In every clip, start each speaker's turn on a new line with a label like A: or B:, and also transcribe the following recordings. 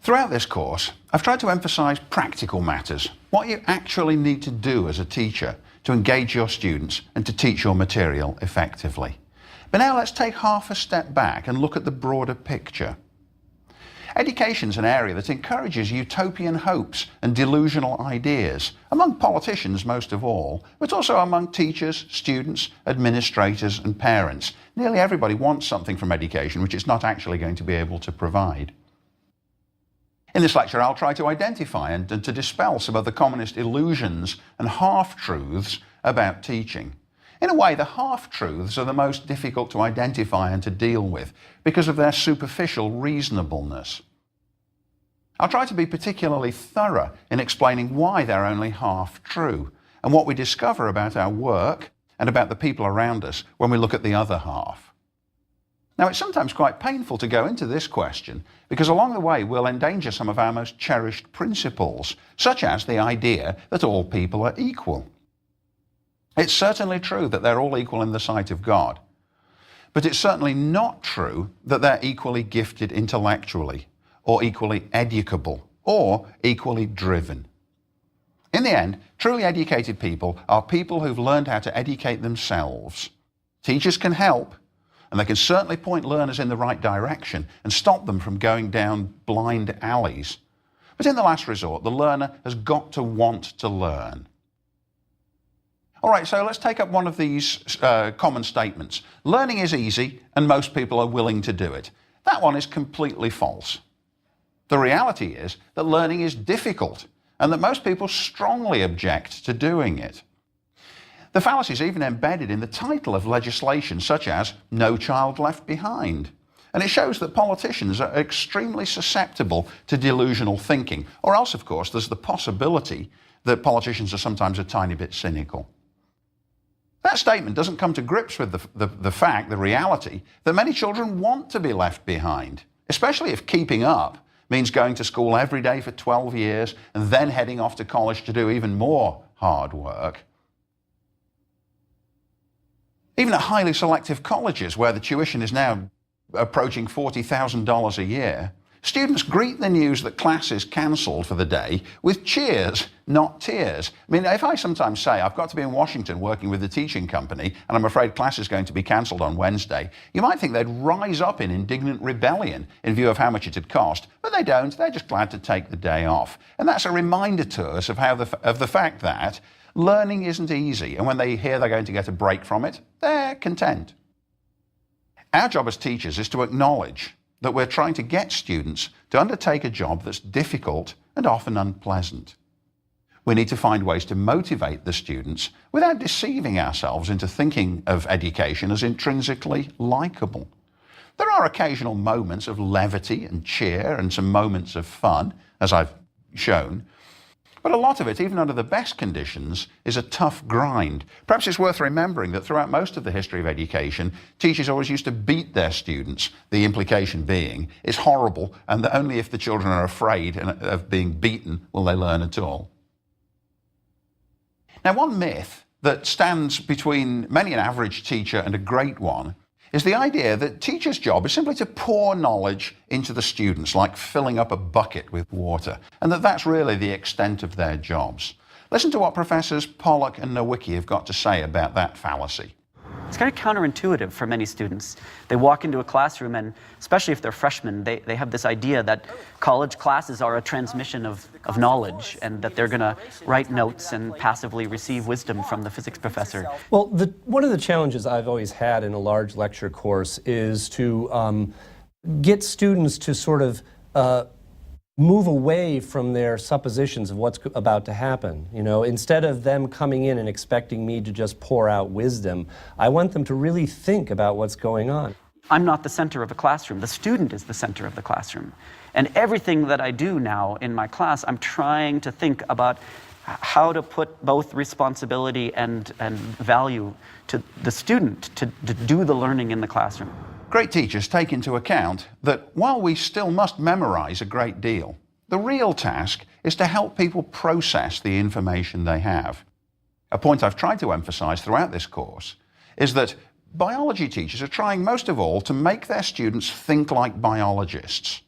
A: Throughout this course, I've tried to emphasise practical matters, what you actually need to do as a teacher to engage your students and to teach your material effectively. But now let's take half a step back and look at the broader picture. Education's an area that encourages utopian hopes and delusional ideas, among politicians most of all, but also among teachers, students, administrators and parents. Nearly everybody wants something from education which it's not actually going to be able to provide. In this lecture, I'll try to identify and to dispel some of the commonest illusions and half-truths about teaching. In a way, the half-truths are the most difficult to identify and to deal with because of their superficial reasonableness. I'll try to be particularly thorough in explaining why they're only half true and what we discover about our work and about the people around us when we look at the other half. Now, it's sometimes quite painful to go into this question because along the way we'll endanger some of our most cherished principles, such as the idea that all people are equal. It's certainly true that they're all equal in the sight of God, but it's certainly not true that they're equally gifted intellectually, or equally educable, or equally driven. In the end, truly educated people are people who've learned how to educate themselves. Teachers can help, and they can certainly point learners in the right direction and stop them from going down blind alleys. But in the last resort, the learner has got to want to learn. All right, so let's take up one of these common statements. Learning is easy and most people are willing to do it. That one is completely false. The reality is that learning is difficult and that most people strongly object to doing it. The fallacy is even embedded in the title of legislation such as No Child Left Behind. And it shows that politicians are extremely susceptible to delusional thinking, or else, of course, there's the possibility that politicians are sometimes a tiny bit cynical. That statement doesn't come to grips with the reality that many children want to be left behind, especially if keeping up means going to school every day for 12 years and then heading off to college to do even more hard work. Even at highly selective colleges where the tuition is now approaching $40,000 a year, students greet the news that class is cancelled for the day with cheers, not tears. I mean, if I sometimes say I've got to be in Washington working with the teaching company and I'm afraid class is going to be cancelled on Wednesday, you might think they'd rise up in indignant rebellion in view of how much it had cost, but they don't. They're just glad to take the day off. And that's a reminder to us of the fact that learning isn't easy, and when they hear they're going to get a break from it, they're content. Our job as teachers is to acknowledge that we're trying to get students to undertake a job that's difficult and often unpleasant. We need to find ways to motivate the students without deceiving ourselves into thinking of education as intrinsically likable. There are occasional moments of levity and cheer and some moments of fun, as I've shown, but a lot of it, even under the best conditions, is a tough grind. Perhaps it's worth remembering that throughout most of the history of education, teachers always used to beat their students, the implication being it's horrible and that only if the children are afraid of being beaten will they learn at all. Now, one myth that stands between many an average teacher and a great one is the idea that teachers' job is simply to pour knowledge into the students, like filling up a bucket with water, and that that's really the extent of their jobs. Listen to what Professors Pollock and Nowicki have got to say about that fallacy.
B: It's kind of counterintuitive for many students. They walk into a classroom and, especially if they're freshmen, they have this idea that college classes are a transmission of knowledge and that they're going to write notes and passively receive wisdom from the physics professor.
C: Well, one of the challenges I've always had in a large lecture course is to get students to sort of move away from their suppositions of what's about to happen. You know, instead of them coming in and expecting me to just pour out wisdom, I want them to really think about what's going on.
B: I'm not the center of the classroom. The student is the center of the classroom. And everything that I do now in my class, I'm trying to think about how to put both responsibility and value to the student to do the learning in the classroom.
A: Great teachers take into account that while we still must memorize a great deal, the real task is to help people process the information they have. A point I've tried to emphasize throughout this course is that biology teachers are trying most of all to make their students think like biologists.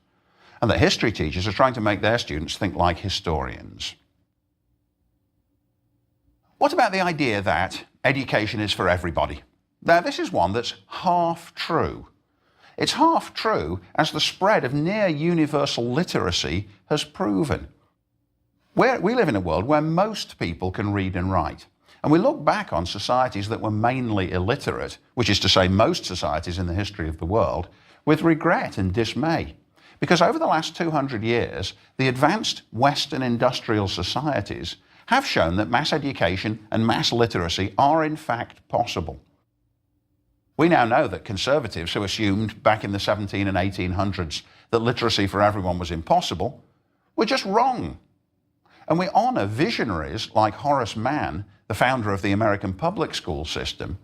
A: and that history teachers are trying to make their students think like historians. What about the idea that education is for everybody? Now, this is one that's half true. It's half true as the spread of near universal literacy has proven. We live in a world where most people can read and write. And we look back on societies that were mainly illiterate, which is to say most societies in the history of the world, with regret and dismay. Because over the last 200 years, the advanced Western industrial societies have shown that mass education and mass literacy are in fact possible. We now know that conservatives who assumed back in the 17 and 1800s that literacy for everyone was impossible were just wrong. And we honour visionaries like Horace Mann, the founder of the American public school system,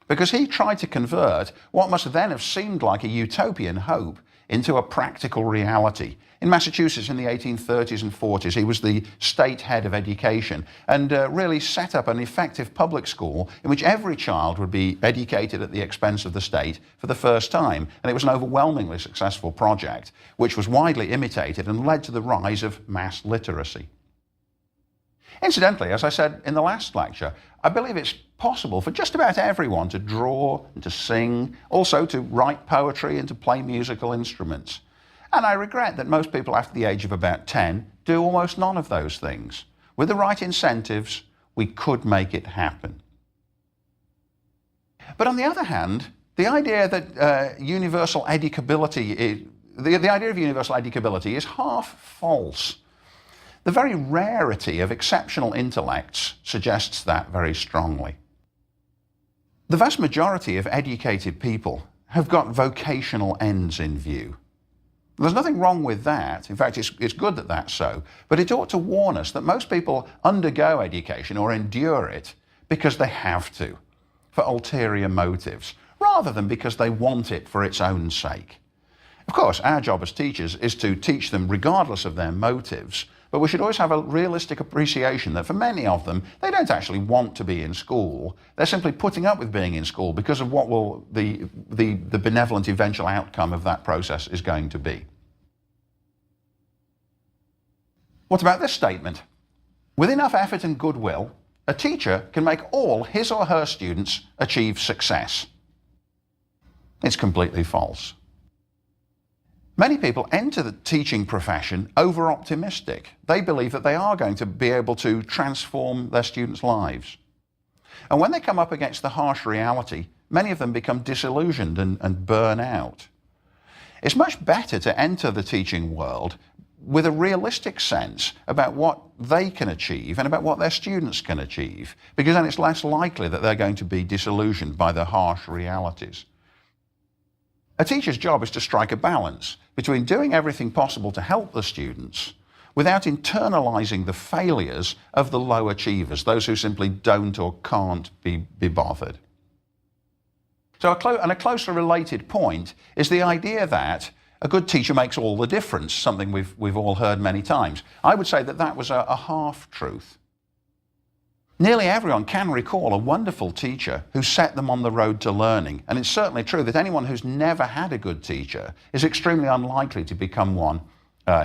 A: because he tried to convert what must then have seemed like a utopian hope into a practical reality. In Massachusetts in the 1830s and 40s, he was the state head of education and really set up an effective public school in which every child would be educated at the expense of the state for the first time. And it was an overwhelmingly successful project, which was widely imitated and led to the rise of mass literacy. Incidentally, as I said in the last lecture, I believe it's possible for just about everyone to draw and to sing, also to write poetry and to play musical instruments. And I regret that most people after the age of about 10 do almost none of those things. With the right incentives, we could make it happen. But on the other hand, the idea that universal educability the idea of universal educability is half false. The very rarity of exceptional intellects suggests that very strongly. The vast majority of educated people have got vocational ends in view. There's nothing wrong with that. In fact, it's good that that's so. But it ought to warn us that most people undergo education or endure it because they have to, for ulterior motives, rather than because they want it for its own sake. Of course, our job as teachers is to teach them regardless of their motives, but we should always have a realistic appreciation that for many of them, they don't actually want to be in school. They're simply putting up with being in school because of what will the benevolent eventual outcome of that process is going to be. What about this statement? With enough effort and goodwill, a teacher can make all his or her students achieve success. It's completely false. Many people enter the teaching profession over-optimistic. They believe that they are going to be able to transform their students' lives. And when they come up against the harsh reality, many of them become disillusioned and burn out. It's much better to enter the teaching world with a realistic sense about what they can achieve and about what their students can achieve, because then it's less likely that they're going to be disillusioned by the harsh realities. A teacher's job is to strike a balance between doing everything possible to help the students without internalizing the failures of the low achievers, those who simply don't or can't be bothered. So a closely related point is the idea that a good teacher makes all the difference, something we've all heard many times. I would say that that was a half-truth. Nearly everyone can recall a wonderful teacher who set them on the road to learning, and it's certainly true that anyone who's never had a good teacher is extremely unlikely to become one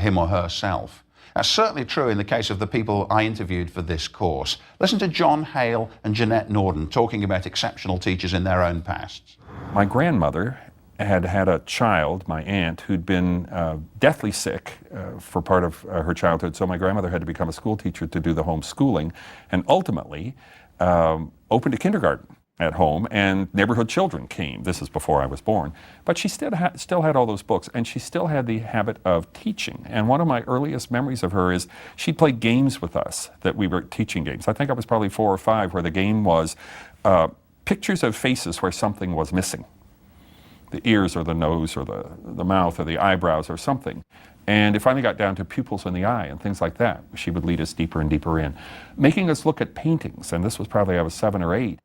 A: him or herself. That's certainly true in the case of the people I interviewed for this course. Listen to John Hale and Jeanette Norden talking about exceptional teachers in their own pasts.
D: My grandmother had had a child, my aunt, who'd been deathly sick for part of her childhood, so my grandmother had to become a school teacher to do the homeschooling, and ultimately opened a kindergarten at home, and neighborhood children came. This is before I was born. But she still had all those books, and she still had the habit of teaching. And one of my earliest memories of her is she'd play games with us, that we were teaching games. I think I was probably 4 or 5, where the game was pictures of faces where something was missing. The ears or the nose or the mouth or the eyebrows or something. And it finally got down to pupils in the eye and things like that. She would lead us deeper and deeper in, making us look at paintings. And this was probably I was 7 or 8.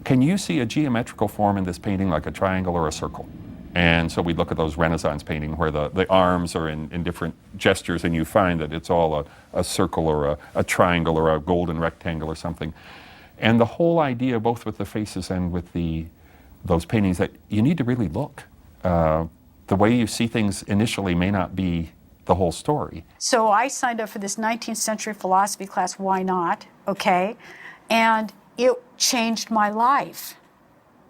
D: Can you see a geometrical form in this painting like a triangle or a circle? And so we'd look at those Renaissance paintings where the arms are in different gestures, and you find that it's all a circle or a triangle or a golden rectangle or something. And the whole idea, both with the faces and with those paintings, that you need to really look. The way you see things initially may not be the whole story.
E: So I signed up for this 19th century philosophy class, why not? Okay. And it changed my life.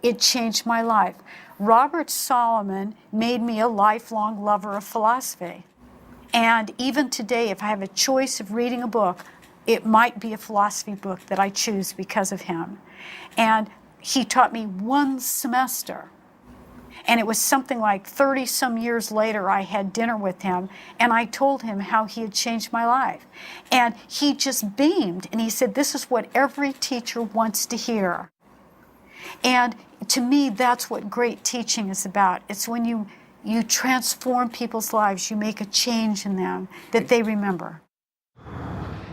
E: It changed my life. Robert Solomon made me a lifelong lover of philosophy. And even today, if I have a choice of reading a book, it might be a philosophy book that I choose because of him. And he taught me one semester. And it was something like 30 some years later, I had dinner with him and I told him how he had changed my life. And he just beamed and he said, this is what every teacher wants to hear. And to me, that's what great teaching is about. It's when you transform people's lives, you make a change in them that they remember.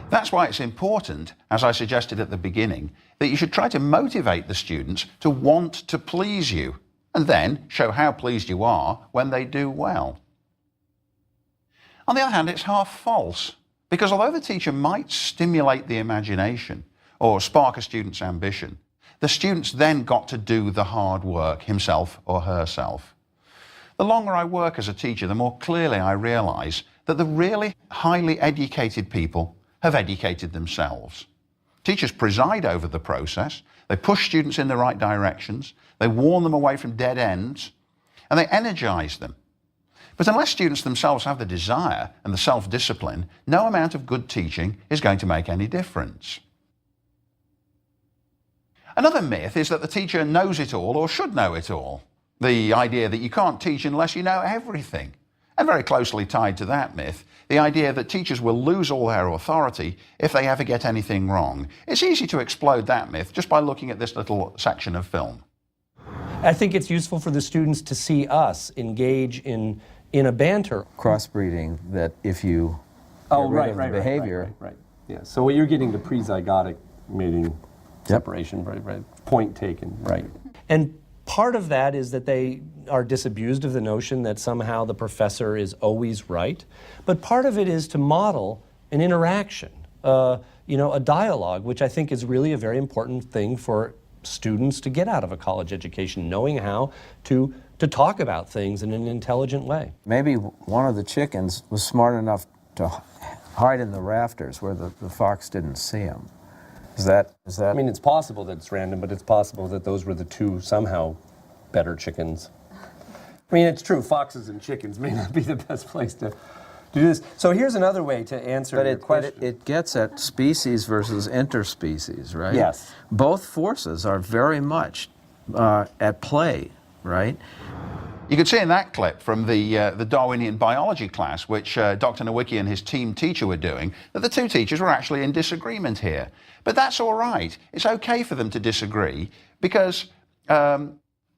A: That's why it's important, as I suggested at the beginning, that you should try to motivate the students to want to please you, and then show how pleased you are when they do well. On the other hand, it's half false, because although the teacher might stimulate the imagination or spark a student's ambition, the student's then got to do the hard work himself or herself. The longer I work as a teacher, the more clearly I realise that the really highly educated people have educated themselves. Teachers preside over the process, they push students in the right directions, they warn them away from dead ends, and they energise them. But unless students themselves have the desire and the self-discipline, no amount of good teaching is going to make any difference. Another myth is that the teacher knows it all or should know it all. The idea that you can't teach unless you know everything. And very closely tied to that myth, the idea that teachers will lose all their authority if they ever get anything wrong. It's easy to explode that myth just by looking at this little section of film.
C: I think it's useful for the students to see us engage in a banter.
F: Crossbreeding, that if you get rid of the behavior.
G: Right. Yeah. So what you're getting the pre-zygotic mating separation, right? Point taken. Right.
C: And part of that is that they are disabused of the notion that somehow the professor is always right. But part of it is to model an interaction, a dialogue, which I think is really a very important thing for students to get out of a college education, knowing how to talk about things in an intelligent way.
F: Maybe one of the chickens was smart enough to hide in the rafters where the fox didn't see him. Is that?
G: I mean, it's possible that it's random, but it's possible that those were the two somehow better chickens. I mean, it's true, foxes and chickens may not be the best place to do this. So here's another way to answer your question.
F: But it gets at species versus interspecies, right?
G: Yes.
F: Both forces are very much at play, right?
A: You could see in that clip from the Darwinian biology class, which Dr. Nowicki and his team teacher were doing, that the two teachers were actually in disagreement here. But that's all right. It's okay for them to disagree because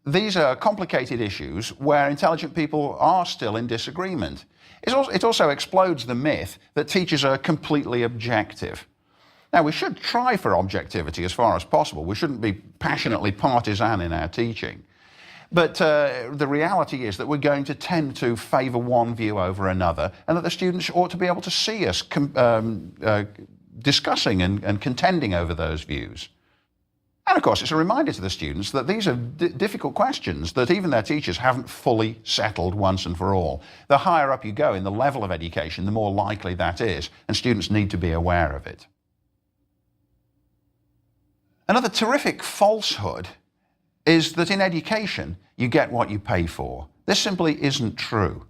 A: these are complicated issues where intelligent people are still in disagreement. It also explodes the myth that teachers are completely objective. Now, we should try for objectivity as far as possible. We shouldn't be passionately partisan in our teaching. But the reality is that we're going to tend to favour one view over another, and that the students ought to be able to see us discussing and contending over those views. And of course, it's a reminder to the students that these are difficult questions that even their teachers haven't fully settled once and for all. The higher up you go in the level of education, the more likely that is, and students need to be aware of it. Another terrific falsehood is that in education, you get what you pay for. This simply isn't true.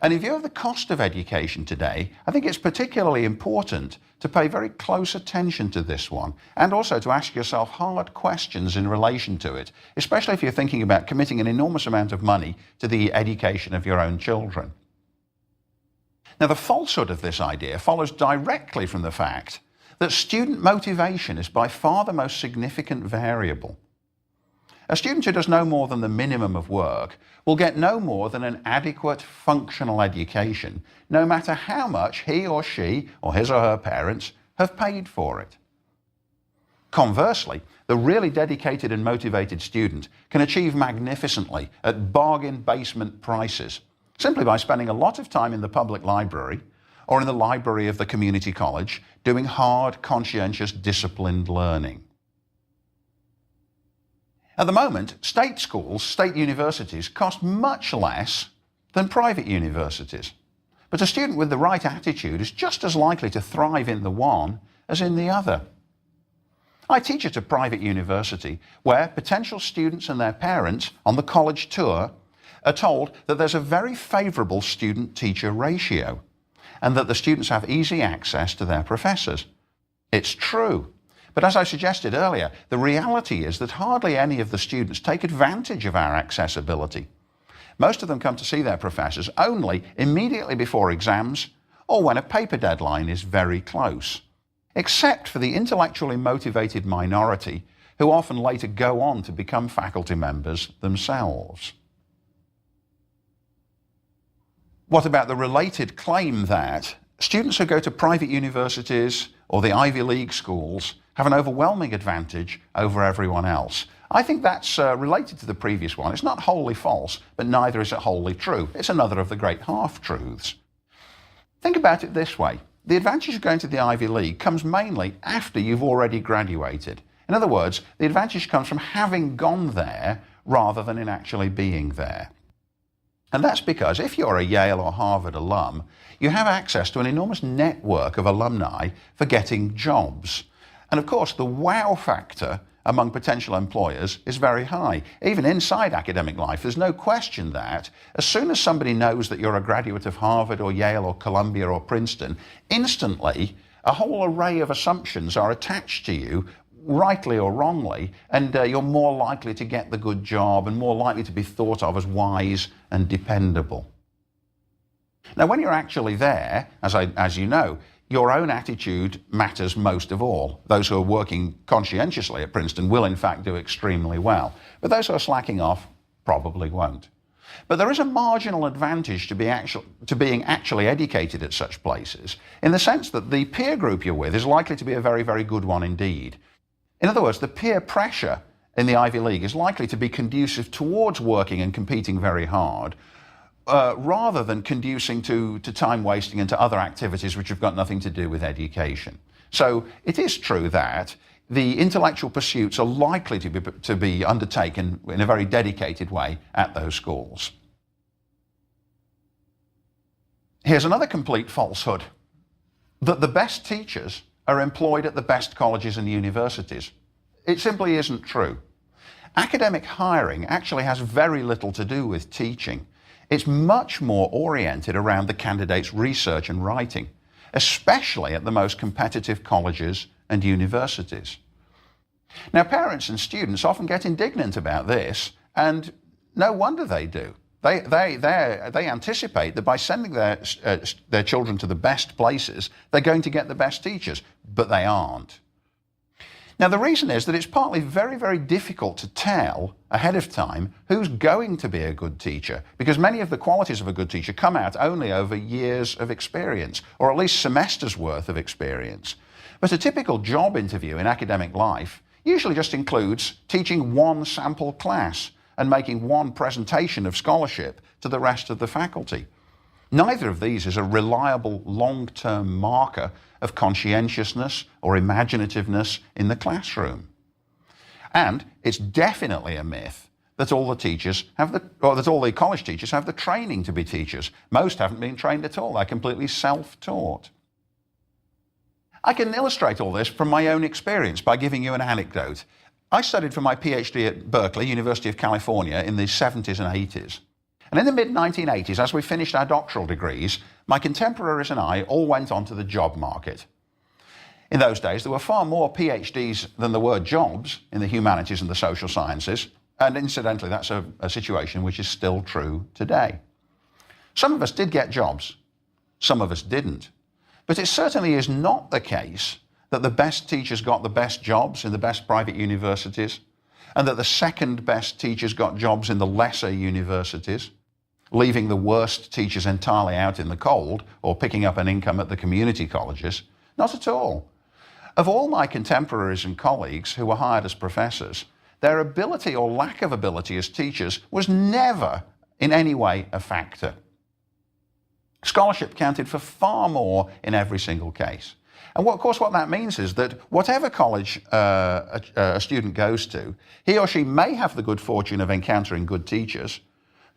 A: And in view of the cost of education today, I think it's particularly important to pay very close attention to this one, and also to ask yourself hard questions in relation to it, especially if you're thinking about committing an enormous amount of money to the education of your own children. Now, the falsehood of this idea follows directly from the fact that student motivation is by far the most significant variable. A student who does no more than the minimum of work will get no more than an adequate functional education, no matter how much he or she or his or her parents have paid for it. Conversely, the really dedicated and motivated student can achieve magnificently at bargain basement prices, simply by spending a lot of time in the public library or in the library of the community college doing hard, conscientious, disciplined learning. At the moment, state schools, state universities, cost much less than private universities. But a student with the right attitude is just as likely to thrive in the one as in the other. I teach at a private university where potential students and their parents on the college tour are told that there's a very favourable student-teacher ratio and that the students have easy access to their professors. It's true. But as I suggested earlier, the reality is that hardly any of the students take advantage of our accessibility. Most of them come to see their professors only immediately before exams or when a paper deadline is very close, except for the intellectually motivated minority who often later go on to become faculty members themselves. What about the related claim that students who go to private universities or the Ivy League schools have an overwhelming advantage over everyone else? I think that's related to the previous one. It's not wholly false, but neither is it wholly true. It's another of the great half-truths. Think about it this way. The advantage of going to the Ivy League comes mainly after you've already graduated. In other words, the advantage comes from having gone there rather than in actually being there. And that's because if you're a Yale or Harvard alum, you have access to an enormous network of alumni for getting jobs. And of course, the wow factor among potential employers is very high. Even inside academic life, there's no question that as soon as somebody knows that you're a graduate of Harvard or Yale or Columbia or Princeton, instantly a whole array of assumptions are attached to you, rightly or wrongly, and you're more likely to get the good job and more likely to be thought of as wise and dependable. Now, when you're actually there, as you know, your own attitude matters most of all. Those who are working conscientiously at Princeton will in fact do extremely well, but those who are slacking off probably won't. But there is a marginal advantage to being actually educated at such places, in the sense that the peer group you're with is likely to be a very, very good one indeed. In other words, the peer pressure in the Ivy League is likely to be conducive towards working and competing very hard, rather than conducing to time wasting and to other activities which have got nothing to do with education. So it is true that the intellectual pursuits are likely to be undertaken in a very dedicated way at those schools. Here's another complete falsehood, that the best teachers are employed at the best colleges and universities. It simply isn't true. Academic hiring actually has very little to do with teaching. It's much more oriented around the candidate's research and writing, especially at the most competitive colleges and universities. Now, parents and students often get indignant about this, and no wonder they do. They anticipate that by sending their children to the best places, they're going to get the best teachers, but they aren't. Now, the reason is that it's partly very, very difficult to tell ahead of time who's going to be a good teacher, because many of the qualities of a good teacher come out only over years of experience, or at least semesters worth of experience. But a typical job interview in academic life usually just includes teaching one sample class and making one presentation of scholarship to the rest of the faculty. Neither of these is a reliable long-term marker of conscientiousness or imaginativeness in the classroom. And it's definitely a myth that all the college teachers have the training to be teachers. Most haven't been trained at all. They're completely self-taught. I can illustrate all this from my own experience by giving you an anecdote. I studied for my PhD at Berkeley, University of California, in the 70s and 80s. And in the mid-1980s, as we finished our doctoral degrees, my contemporaries and I all went onto the job market. In those days, there were far more PhDs than there were jobs in the humanities and the social sciences, and incidentally, that's a situation which is still true today. Some of us did get jobs, some of us didn't. But it certainly is not the case that the best teachers got the best jobs in the best private universities, and that the second best teachers got jobs in the lesser universities, leaving the worst teachers entirely out in the cold or picking up an income at the community colleges. Not at all. Of all my contemporaries and colleagues who were hired as professors, their ability or lack of ability as teachers was never in any way a factor. Scholarship counted for far more in every single case. And of course what that means is that whatever college a student goes to, he or she may have the good fortune of encountering good teachers,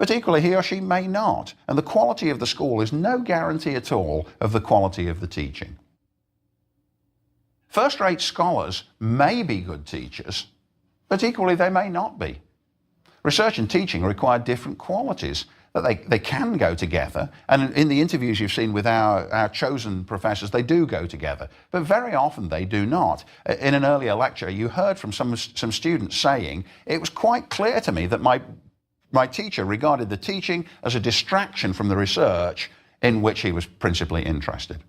A: but equally he or she may not, and the quality of the school is no guarantee at all of the quality of the teaching. First-rate scholars may be good teachers, but equally they may not be. Research and teaching require different qualities, that they can go together, and in the interviews you've seen with our chosen professors, they do go together, but very often they do not. In an earlier lecture, you heard from some students saying, it was quite clear to me that my teacher regarded the teaching as a distraction from the research in which he was principally interested.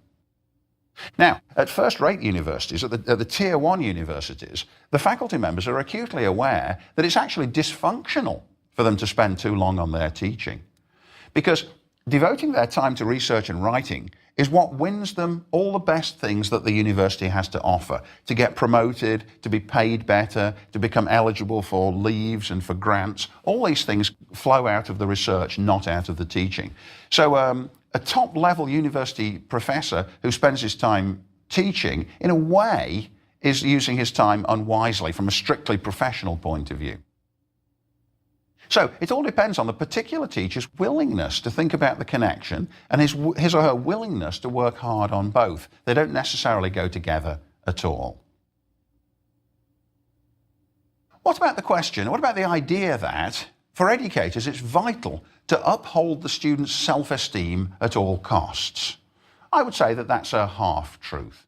A: Now, at first-rate universities, at the Tier 1 universities, the faculty members are acutely aware that it's actually dysfunctional for them to spend too long on their teaching, because devoting their time to research and writing is what wins them all the best things that the university has to offer: to get promoted, to be paid better, to become eligible for leaves and for grants. All these things flow out of the research, not out of the teaching. So a top-level university professor who spends his time teaching, in a way, is using his time unwisely from a strictly professional point of view. So it all depends on the particular teacher's willingness to think about the connection and his or her willingness to work hard on both. They don't necessarily go together at all. What about the idea that, for educators, it's vital to uphold the student's self-esteem at all costs? I would say that that's a half-truth.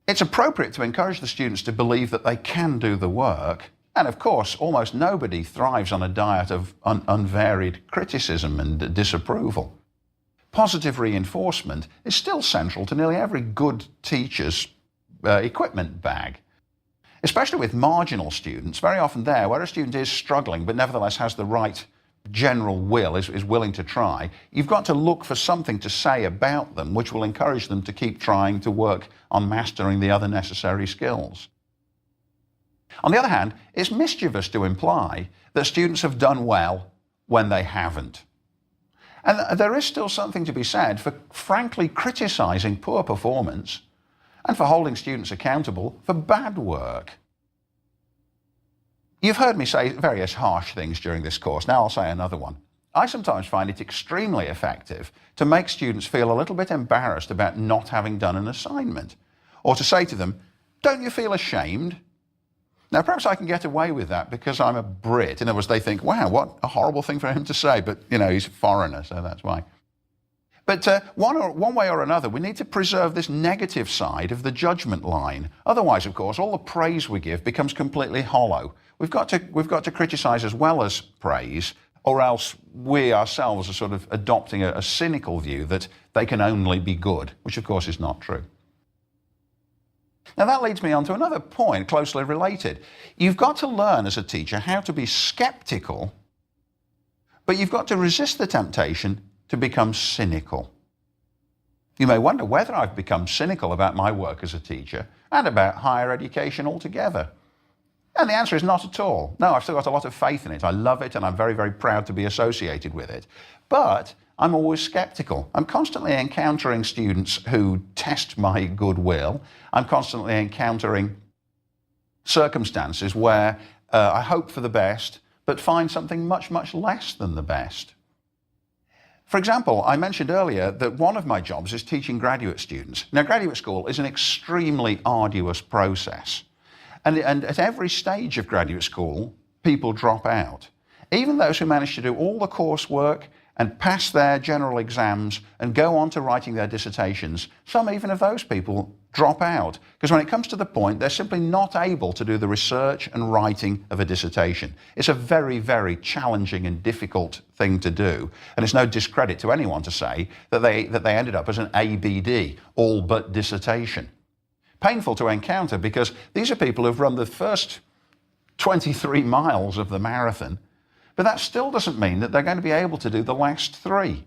A: It's appropriate to encourage the students to believe that they can do the work, and of course, almost nobody thrives on a diet of unvaried criticism and disapproval. Positive reinforcement is still central to nearly every good teacher's equipment bag. Especially with marginal students, very often there, where a student is struggling but nevertheless has the right general will, is willing to try, you've got to look for something to say about them which will encourage them to keep trying to work on mastering the other necessary skills. On the other hand, it's mischievous to imply that students have done well when they haven't. And there is still something to be said for frankly criticising poor performance and for holding students accountable for bad work. You've heard me say various harsh things during this course. Now I'll say another one. I sometimes find it extremely effective to make students feel a little bit embarrassed about not having done an assignment, or to say to them, "Don't you feel ashamed?" Now, perhaps I can get away with that because I'm a Brit. In other words, they think, wow, what a horrible thing for him to say, but, he's a foreigner, so that's why. But one way or another, we need to preserve this negative side of the judgment line. Otherwise, of course, all the praise we give becomes completely hollow. We've got to criticise as well as praise, or else we ourselves are sort of adopting a cynical view that they can only be good, which of course is not true. Now that leads me on to another point closely related. You've got to learn as a teacher how to be skeptical, but you've got to resist the temptation to become cynical. You may wonder whether I've become cynical about my work as a teacher and about higher education altogether. And the answer is not at all. No, I've still got a lot of faith in it. I love it and I'm very, very proud to be associated with it. But I'm always skeptical. I'm constantly encountering students who test my goodwill. I'm constantly encountering circumstances where I hope for the best, but find something much, much less than the best. For example, I mentioned earlier that one of my jobs is teaching graduate students. Now, graduate school is an extremely arduous process. And at every stage of graduate school, people drop out. Even those who manage to do all the coursework and pass their general exams and go on to writing their dissertations, some even of those people drop out, because when it comes to the point, they're simply not able to do the research and writing of a dissertation. It's a very, very challenging and difficult thing to do, and it's no discredit to anyone to say that they ended up as an ABD, all but dissertation. Painful to encounter, because these are people who've run the first 23 miles of the marathon, but that still doesn't mean that they're going to be able to do the last 3.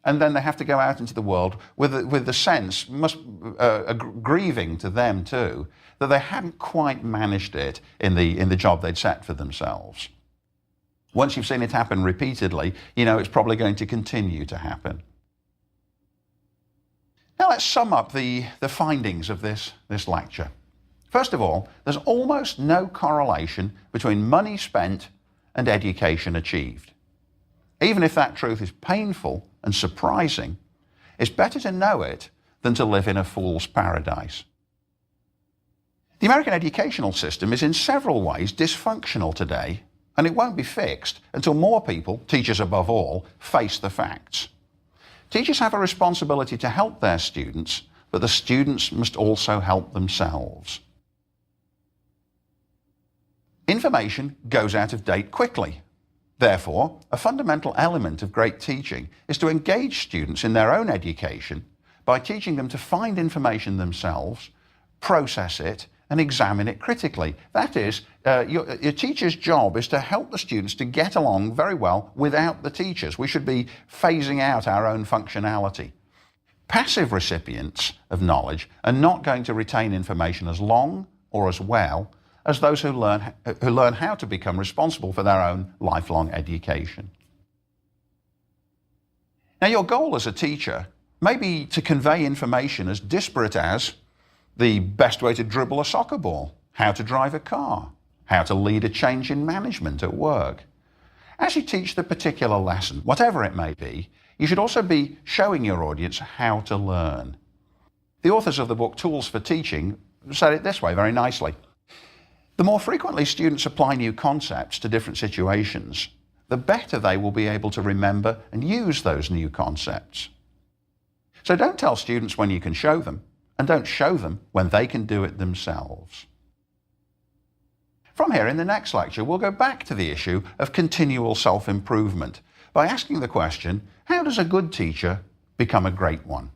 A: And then they have to go out into the world with the sense, grieving to them too, that they hadn't quite managed it in the job they'd set for themselves. Once you've seen it happen repeatedly, you know it's probably going to continue to happen. Now let's sum up the findings of this lecture. First of all, there's almost no correlation between money spent and education achieved. Even if that truth is painful and surprising, it's better to know it than to live in a fool's paradise. The American educational system is in several ways dysfunctional today, and it won't be fixed until more people, teachers above all, face the facts. Teachers have a responsibility to help their students, but the students must also help themselves. Information goes out of date quickly. Therefore, a fundamental element of great teaching is to engage students in their own education by teaching them to find information themselves, process it, and examine it critically. That is, your teacher's job is to help the students to get along very well without the teachers. We should be phasing out our own functionality. Passive recipients of knowledge are not going to retain information as long or as well as those who learn how to become responsible for their own lifelong education. Now, your goal as a teacher may be to convey information as disparate as the best way to dribble a soccer ball, how to drive a car, how to lead a change in management at work. As you teach the particular lesson, whatever it may be, you should also be showing your audience how to learn. The authors of the book Tools for Teaching said it this way very nicely. The more frequently students apply new concepts to different situations, the better they will be able to remember and use those new concepts. So don't tell students when you can show them, and don't show them when they can do it themselves. From here, in the next lecture, we'll go back to the issue of continual self-improvement by asking the question, how does a good teacher become a great one?